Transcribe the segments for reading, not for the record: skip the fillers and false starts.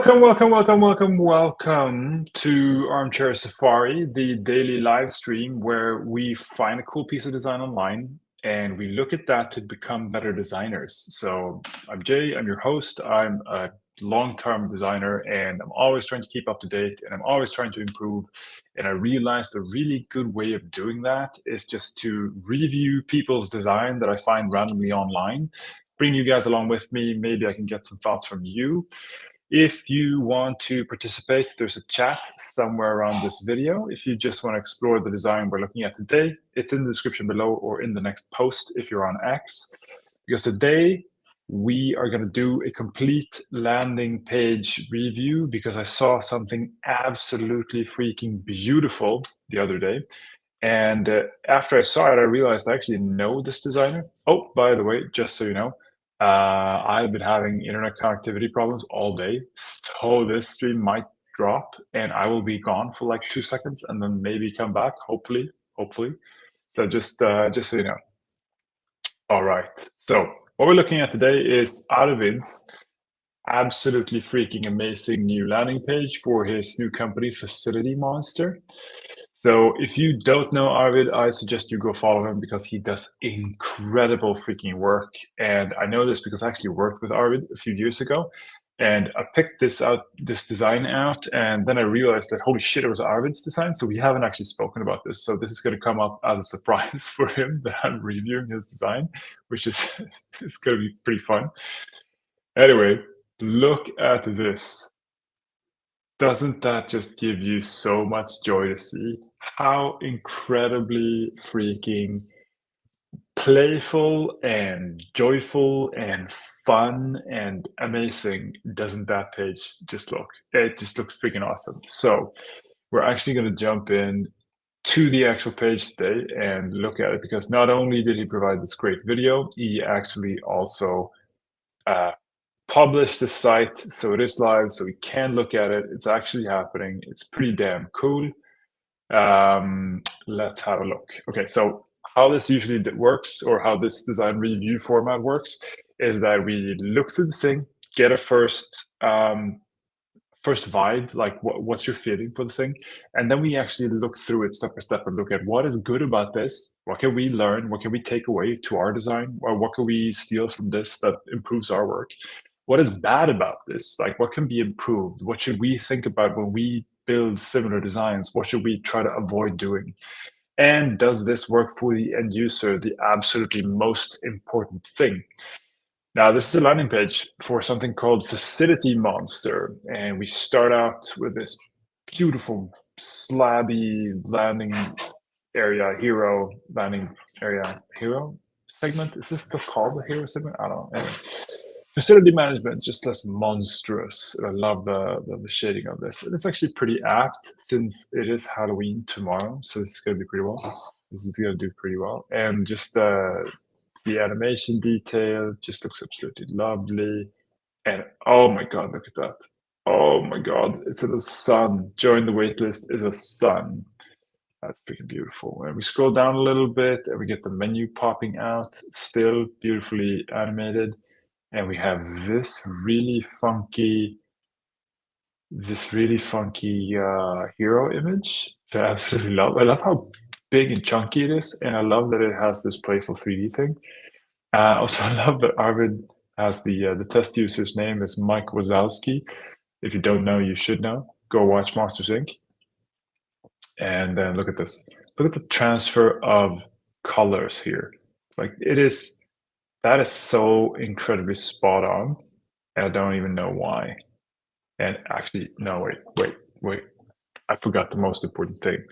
Welcome to Armchair Safari, the daily live stream where we find a cool piece of design online and we look at that to become better designers. So I'm Jay, I'm your host. I'm a long-term designer and I'm always trying to keep up to date and I'm always trying to improve. And I realized a really good way of doing that is just to review people's design that I find randomly online, bring you guys along with me. Maybe I can get some thoughts from you. If you want to participate, there's a chat somewhere around this video. If you just want to explore the design we're looking at today, it's in the description below or in the next post if you're on X. Because today we are going to do a complete landing page review because I saw something absolutely freaking beautiful the other day. And after I saw it, I realized I actually know this designer. Oh, by the way, just so you know, I've been having internet connectivity problems all day, so this stream might drop and I will be gone for like 2 seconds and then maybe come back, hopefully. So just so you know. All right, so what we're looking at today is Arvid's absolutely freaking amazing new landing page for his new company, Facility.Monster. So if you don't know Arvid, I suggest you go follow him because he does incredible freaking work. And I know this because I actually worked with Arvid a few years ago. And I picked this design out, and then I realized that holy shit, it was Arvid's design. So we haven't actually spoken about this. So this is going to come up as a surprise for him that I'm reviewing his design, which is it's going to be pretty fun. Anyway, look at this. Doesn't that just give you so much joy to see? How incredibly freaking playful and joyful and fun and amazing doesn't that page just look? It just looks freaking awesome. So we're actually going to jump in to the actual page today and look at it because not only did he provide this great video, he actually also published the site, so it is live, so we can look at it. It's actually happening. It's pretty damn cool. Let's have a look. Okay, so how this usually works, or how this design review format works, is that we look through the thing, get a first vibe, like what's your feeling for the thing, and then we actually look through it step by step and look at what is good about this, what can we learn, what can we take away to our design, or what can we steal from this that improves our work. What is bad about this? Like, what can be improved? What should we think about when we build similar designs? What should we try to avoid doing? And does this work for the end user? The absolutely most important thing. Now, this is a landing page for something called Facility.Monster. And we start out with this beautiful slabby landing hero segment. Is this still called the hero segment? I don't know. Anyway. Facility management, just less monstrous. I love the shading of this. And it's actually pretty apt since it is Halloween tomorrow. So it's going to be pretty well. This is going to do pretty well. And just the animation detail just looks absolutely lovely. And oh my God, look at that. Oh my God, it's a sun. Join the waitlist is a sun. That's freaking beautiful. And we scroll down a little bit and we get the menu popping out, still beautifully animated. And we have this really funky hero image that I absolutely love. I love how big and chunky it is, and I love that it has this playful 3D thing. Also, I love that Arvid has the test user's name is Mike Wazowski. If you don't know, you should know. Go watch Monsters Inc. And then look at this. Look at the transfer of colors here. Like that is so incredibly spot on. And I don't even know why. And actually, no, wait. I forgot the most important thing.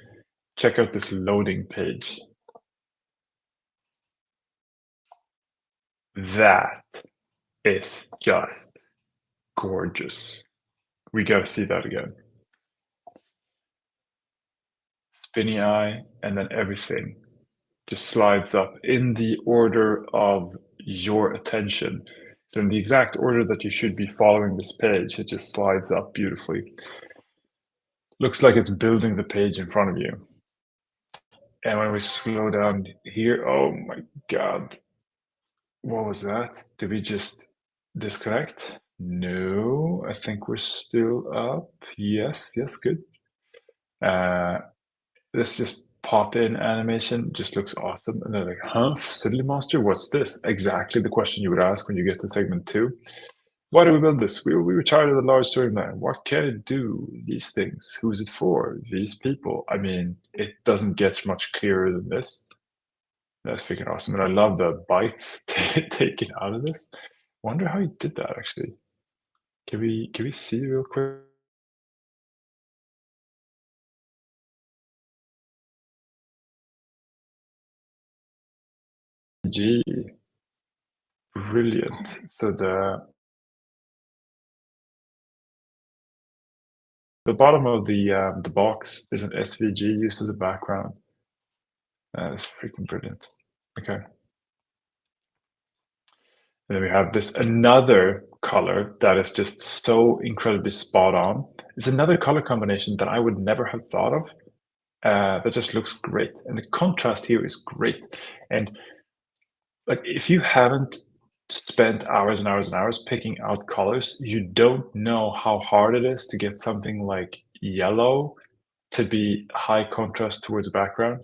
Check out this loading page. That is just gorgeous. We gotta see that again. Spinny eye, and then everything just slides up in the order of your attention. So in the exact order that you should be following this page, it just slides up beautifully. Looks like it's building the page in front of you. And when we slow down here, oh my God. What was that? Did we just disconnect? No, I think we're still up. Yes, yes, good. Uh, let's just pop in animation. Just looks awesome. And they're like, huh, Facility.Monster? What's this? Exactly the question you would ask when you get to segment 2. Why do we build this? We were tired of the large storyline. What can it do? These things. Who is it for? These people. I mean, it doesn't get much clearer than this. That's freaking awesome. And I love the bytes taken out of this. Wonder how he did that actually. Can we see real quick? G, brilliant. So the bottom of the box is an SVG used as a background. That's freaking brilliant. Okay. And then we have this another color that is just so incredibly spot on. It's another color combination that I would never have thought of. That just looks great, and the contrast here is great. And like, if you haven't spent hours and hours and hours picking out colors, you don't know how hard it is to get something like yellow to be high contrast towards the background.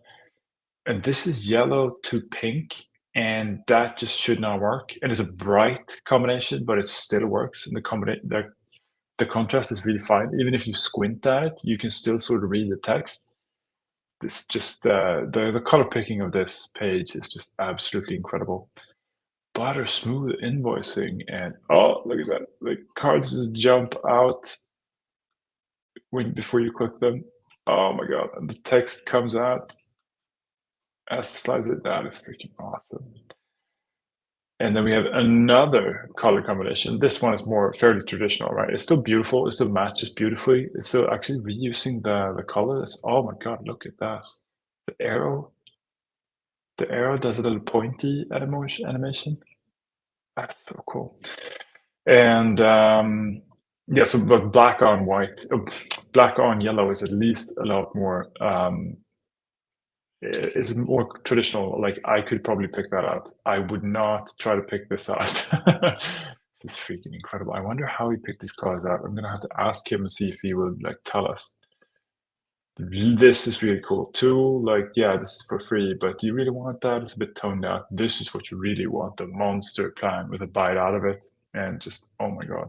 And this is yellow to pink, and that just should not work. And it's a bright combination, but it still works. And the contrast is really fine. Even if you squint at it, you can still sort of read the text. This just the color picking of this page is just absolutely incredible. Butter smooth invoicing, and oh, look at that! The cards just jump out before you click them. Oh my god! And the text comes out as it slides it. That is freaking awesome. And then we have another color combination. This one is more fairly traditional, right? It's still beautiful. It still matches beautifully. It's still actually reusing the colors. Oh my god! Look at that. The arrow. The arrow does a little pointy animation. That's so cool. And yeah, so but black on white, black on yellow is at least a lot more. Is more traditional. Like, I could probably pick that out. I would not try to pick this out. This is freaking incredible. I wonder how he picked these colors out. I'm gonna have to ask him and see if he will like tell us. This is really cool too. Like, yeah, this is for free, but do you really want that? It's a bit toned out. This is what you really want, the monster plan with a bite out of it. And just, oh my God.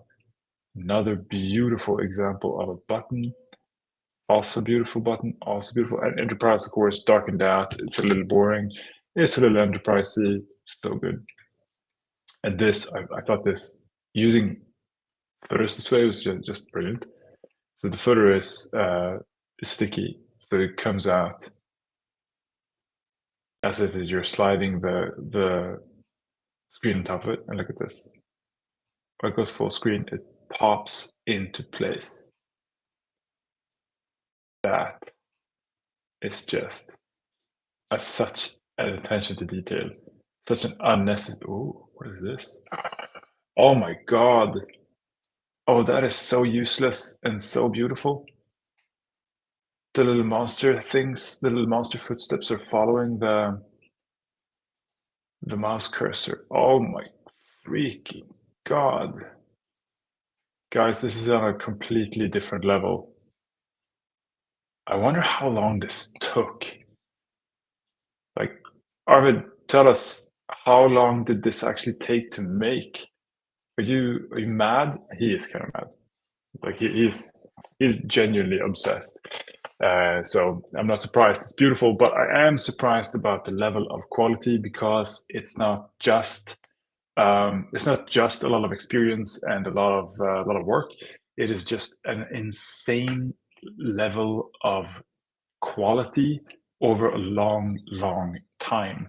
Another beautiful example of a button. Also beautiful button, also beautiful. And Enterprise, of course, darkened out. It's a little boring. It's a little enterprisey. So good. And this, I thought this using footers this way was just brilliant. So the footer is sticky, so it comes out as if you're sliding the screen on top of it. And look at this. When it goes full screen, it pops into place. That is just such an attention to detail, such an unnecessary. Oh, what is this? Oh my God. Oh, that is so useless and so beautiful. The little monster things, the little monster footsteps are following the mouse cursor. Oh my freaking God. Guys, this is on a completely different level. I wonder how long this took. Like, Arvid, tell us, how long did this actually take to make? Are you mad? He is kind of mad. Like, he's genuinely obsessed. So I'm not surprised. It's beautiful, but I am surprised about the level of quality, because it's not just a lot of experience and a lot of work. It is just an insane level of quality over a long, long time.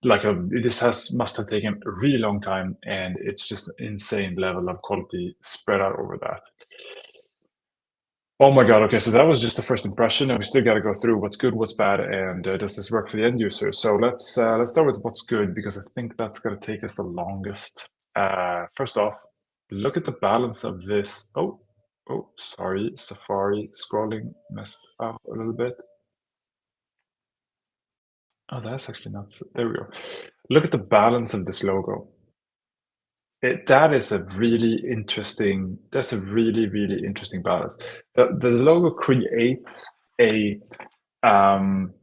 Like, this must have taken a really long time, and it's just an insane level of quality spread out over that. Oh my God. Okay, so that was just the first impression, and we still got to go through what's good, what's bad, and does this work for the end user? So let's start with what's good, because I think that's going to take us the longest. First off, look at the balance of this. Oh, sorry, Safari scrolling messed up a little bit. Oh, that's actually not. There we go. Look at the balance of this logo. that is a really interesting. That's a really really interesting balance. The logo creates a um,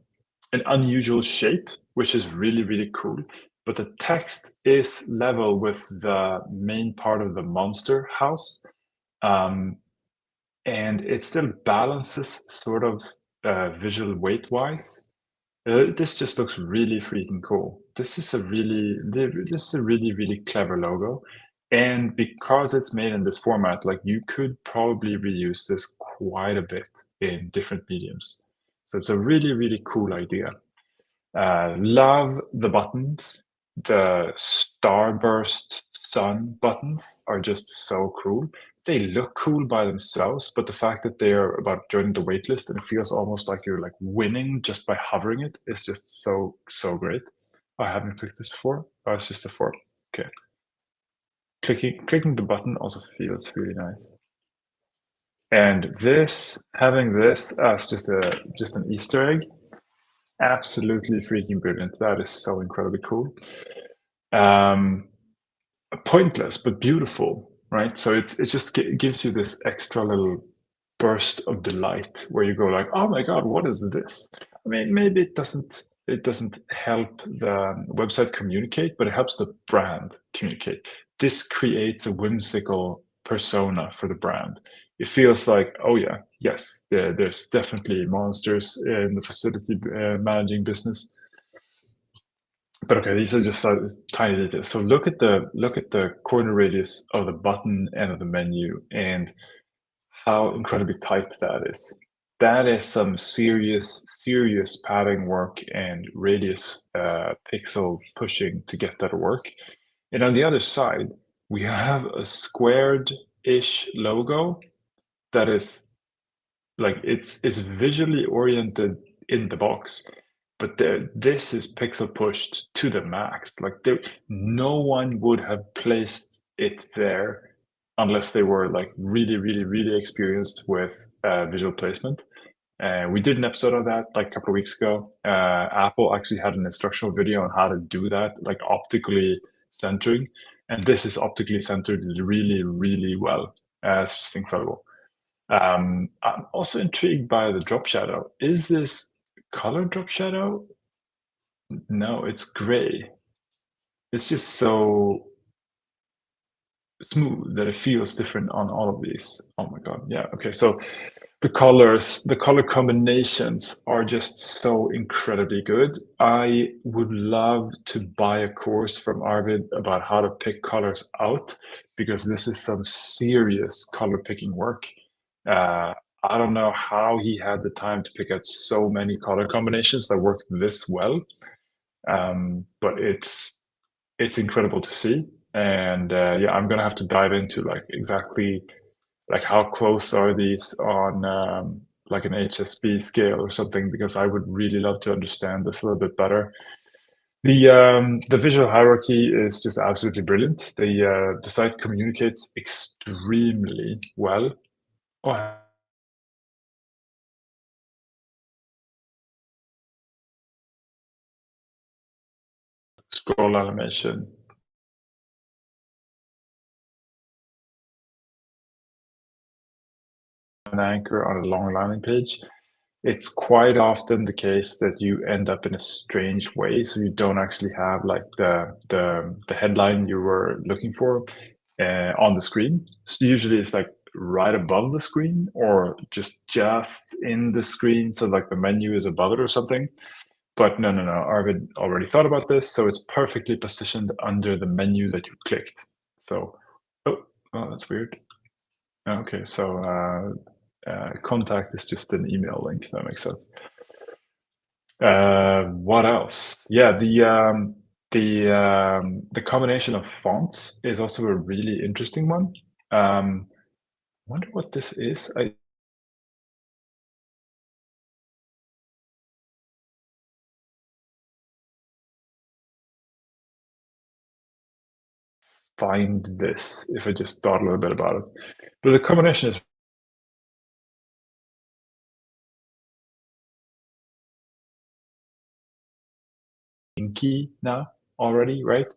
an unusual shape, which is really really cool. But the text is level with the main part of the monster house, um, and it still balances sort of visual weight wise. This just looks really freaking cool. This is a really really clever logo, and because it's made in this format, like you could probably reuse this quite a bit in different mediums. So it's a really really cool idea. Love the buttons. The starburst sun buttons are just so cool. They look cool by themselves, but the fact that they're about joining the waitlist and it feels almost like you're like winning just by hovering it is just so so great. I haven't clicked this before. Oh, it's just a four. Okay. Clicking the button also feels really nice. And this, having this as just an Easter egg, absolutely freaking brilliant. That is so incredibly cool. Um, Pointless but beautiful, right? So it just gives you this extra little burst of delight where you go like, oh my god, what is this? I mean, maybe it doesn't help the website communicate, but it helps the brand communicate. This creates a whimsical persona for the brand. It feels like, oh yeah, yes, there's definitely monsters in the facility managing business. But okay, these are just tiny details. So look at the corner radius of the button and of the menu and how incredibly tight that is. That is some serious padding work and radius pixel pushing to get that to work. And on the other side, we have a squared-ish logo that is like it's visually oriented in the box, but this is pixel pushed to the max. Like no one would have placed it there unless they were like really really really experienced with visual placement. We did an episode of that like a couple of weeks ago. Apple actually had an instructional video on how to do that, like optically centering, and this is optically centered really really well. It's just incredible. I'm also intrigued by the drop shadow. Is this color drop shadow? No, it's gray. It's just so smooth that it feels different on all of these. Oh my God. Yeah. Okay. So the colors, the color combinations are just so incredibly good. I would love to buy a course from Arvid about how to pick colors out because this is some serious color picking work. Uh, I don't know how he had the time to pick out so many color combinations that work this well, but it's incredible to see. And yeah, I'm gonna have to dive into like exactly like how close are these on like an HSB scale or something because I would really love to understand this a little bit better. The visual hierarchy is just absolutely brilliant. The site communicates extremely well. Oh, scroll animation, an anchor on a long landing page. It's quite often the case that you end up in a strange way, so you don't actually have like the headline you were looking for on the screen. So usually it's like right above the screen or just in the screen, so like the menu is above it or something. But no, no, no. Arvid already thought about this, so it's perfectly positioned under the menu that you clicked. So, oh, that's weird. Okay, so contact is just an email link. That makes sense. What else? Yeah, the combination of fonts is also a really interesting one. Wonder what this is. I find this if I just thought a little bit about it. But the combination is inky now already, right?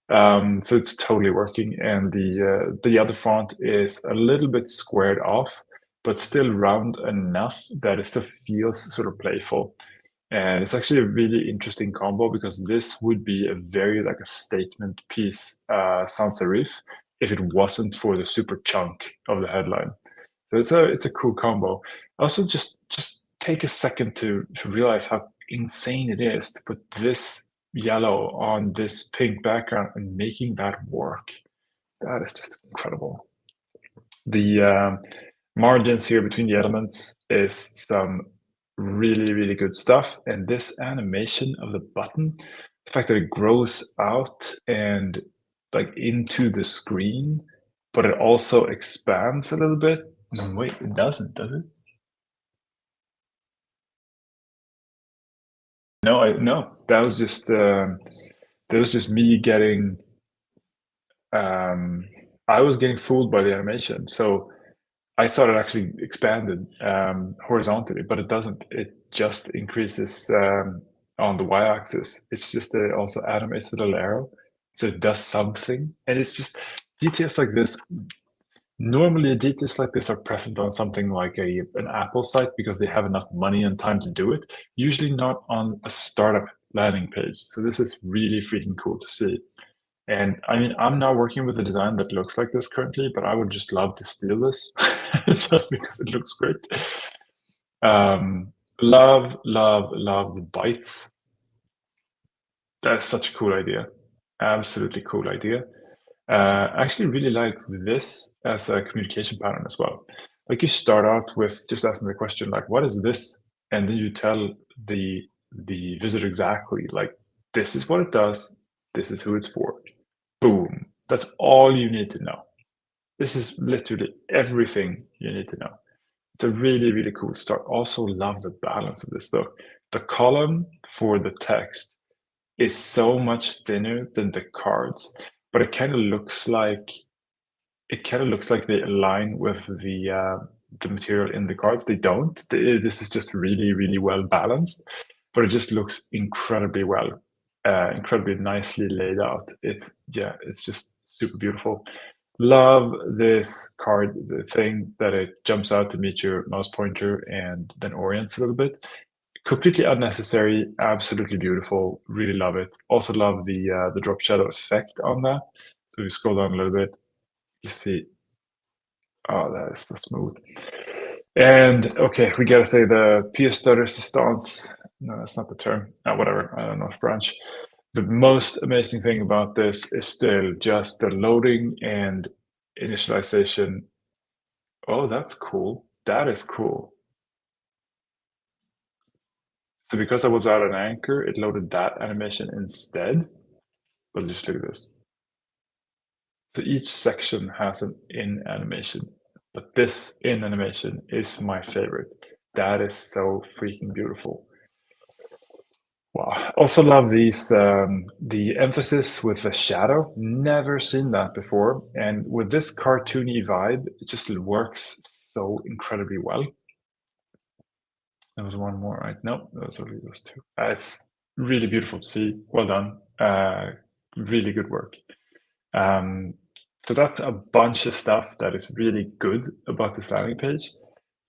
So it's totally working, and the other font is a little bit squared off, but still round enough that it still feels sort of playful. And it's actually a really interesting combo because this would be a very like a statement piece sans serif if it wasn't for the super chunk of the headline. So it's a cool combo. Also, just take a second to realize how insane it is to put this yellow on this pink background and making that work. That is just incredible. The margins here between the elements is some really good stuff. And this animation of the button, the fact that it grows out and like into the screen, but it also expands a little bit. No, wait, it doesn't, does it? No, that was just me getting um I was getting fooled by the animation. So I thought it actually expanded horizontally, but it doesn't. It just increases on the y-axis. It's just also animates a little arrow, so it does something. And it's just details like this. Normally, details like this are present on something like an Apple site because they have enough money and time to do it. Usually not on a startup landing page. So this is really freaking cool to see. And I mean, I'm not working with a design that looks like this currently, but I would just love to steal this just because it looks great. Love the bites. That's such a cool idea. Absolutely cool idea. I actually really like this as a communication pattern as well. Like you start out with just asking the question, like, what is this? And then you tell the visitor exactly, like, this is what it does, this is who it's for. Boom. That's all you need to know. This is literally everything you need to know. It's a really cool start. Also love the balance of this though. The column for the text is so much thinner than the cards, but it kind of looks like they align with the material in the cards. They don't. This is just really well balanced, but it just looks incredibly well, incredibly nicely laid out. It's just super beautiful. Love this card, the thing that it jumps out to meet your mouse pointer and then orients a little bit. Completely unnecessary, absolutely beautiful. Really love it. Also love the drop shadow effect on that. So we scroll down a little bit, you see, oh, that is so smooth. And okay, we gotta say the pièce de résistance. No, that's not the term. Whatever. I don't know French. The most amazing thing about this is still just the loading and initialization. Oh, that's cool. That is cool. So because I was at an anchor, it loaded that animation instead. But just look at this. So each section has an in animation, but this in animation is my favorite. That is so freaking beautiful. Wow. Also love these the emphasis with the shadow. Never seen that before. And with this cartoony vibe, it just works so incredibly well. There was one more, right? No, those are those two. It's really beautiful to see. Well done. Really good work. Um, so that's a bunch of stuff that is really good about this landing page.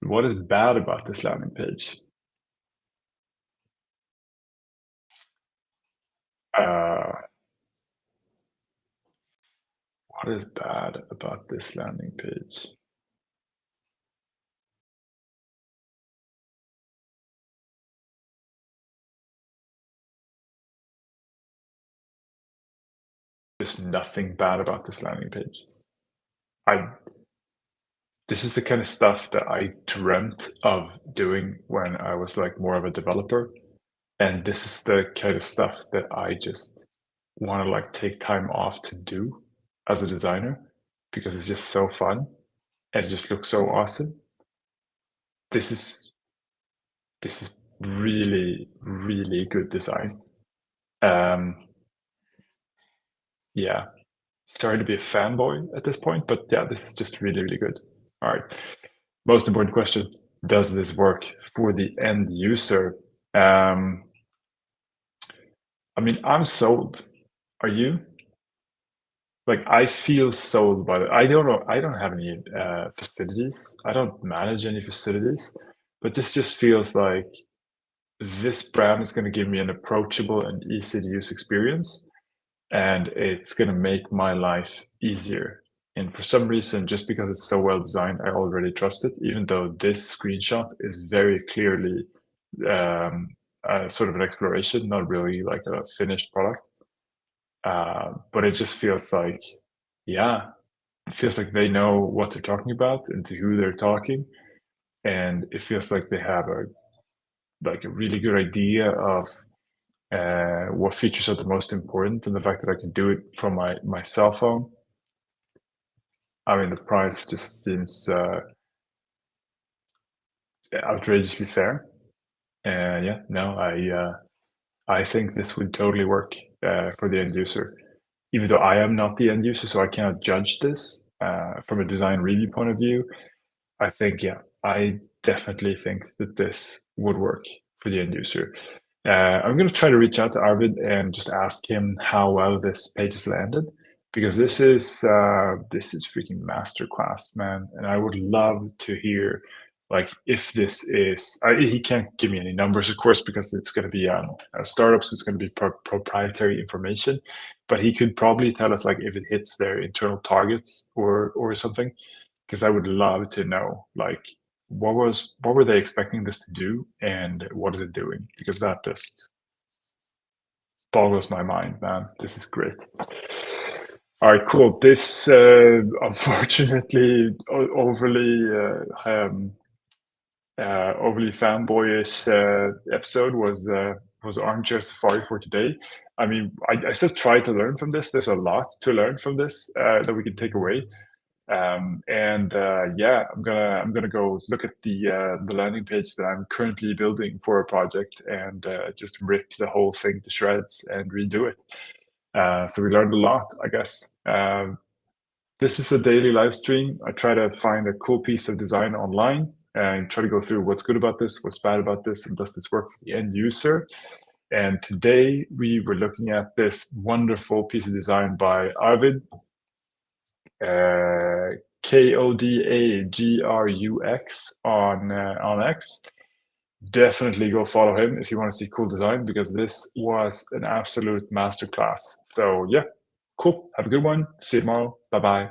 What is bad about this landing page? Uh, what is bad about this landing page? There's nothing bad about this landing page. I This is the kind of stuff that I dreamt of doing when I was like more of a developer. And this is the kind of stuff that I just want to like take time off to do as a designer because it's just so fun and it just looks so awesome. This is this is really good design. Um, yeah, sorry to be a fanboy at this point, but yeah, this is just really good. All right, most important question: does this work for the end user? I mean, I'm sold. Are you? Like, I feel sold by it. I don't know. I don't have any facilities. I don't manage any facilities, but this just feels like this brand is going to give me an approachable and easy to use experience, and it's going to make my life easier. And for some reason, just because it's so well designed, I already trust it, even though this screenshot is very clearly sort of an exploration, not really like a finished product. But it just feels like, yeah, it feels like they know what they're talking about and to who they're talking, and it feels like they have a really good idea of what features are the most important, and the fact that I can do it from my cell phone. I mean, the price just seems outrageously fair. Yeah, no, I think this would totally work for the end user, even though I am not the end user, so I cannot judge this from a design review point of view. I think, yeah, I definitely think that this would work for the end user. I'm going to try to reach out to Arvid and just ask him how well this page has landed, because this is freaking masterclass, man. And I would love to hear, like, if this is. He can't give me any numbers, of course, because it's going to be a startup, so it's going to be proprietary information. But he could probably tell us, like, if it hits their internal targets or something, because I would love to know, like, what were they expecting this to do, and what is it doing? Because that just boggles my mind, man. This is great. All right, cool. This unfortunately overly fanboyish episode was Armchair Safari for today. I mean, I still try to learn from this. There's a lot to learn from this that we can take away. Yeah, I'm gonna go look at the landing page that I'm currently building for a project, and just rip the whole thing to shreds and redo it. So we learned a lot, I guess. This is a daily live stream. I try to find a cool piece of design online and try to go through what's good about this, what's bad about this, and does this work for the end user. And today we were looking at this wonderful piece of design by Arvid, Kodagrux on X. Definitely go follow him if you want to see cool design, because this was an absolute masterclass. So yeah, cool. Have a good one. See you tomorrow. Bye bye.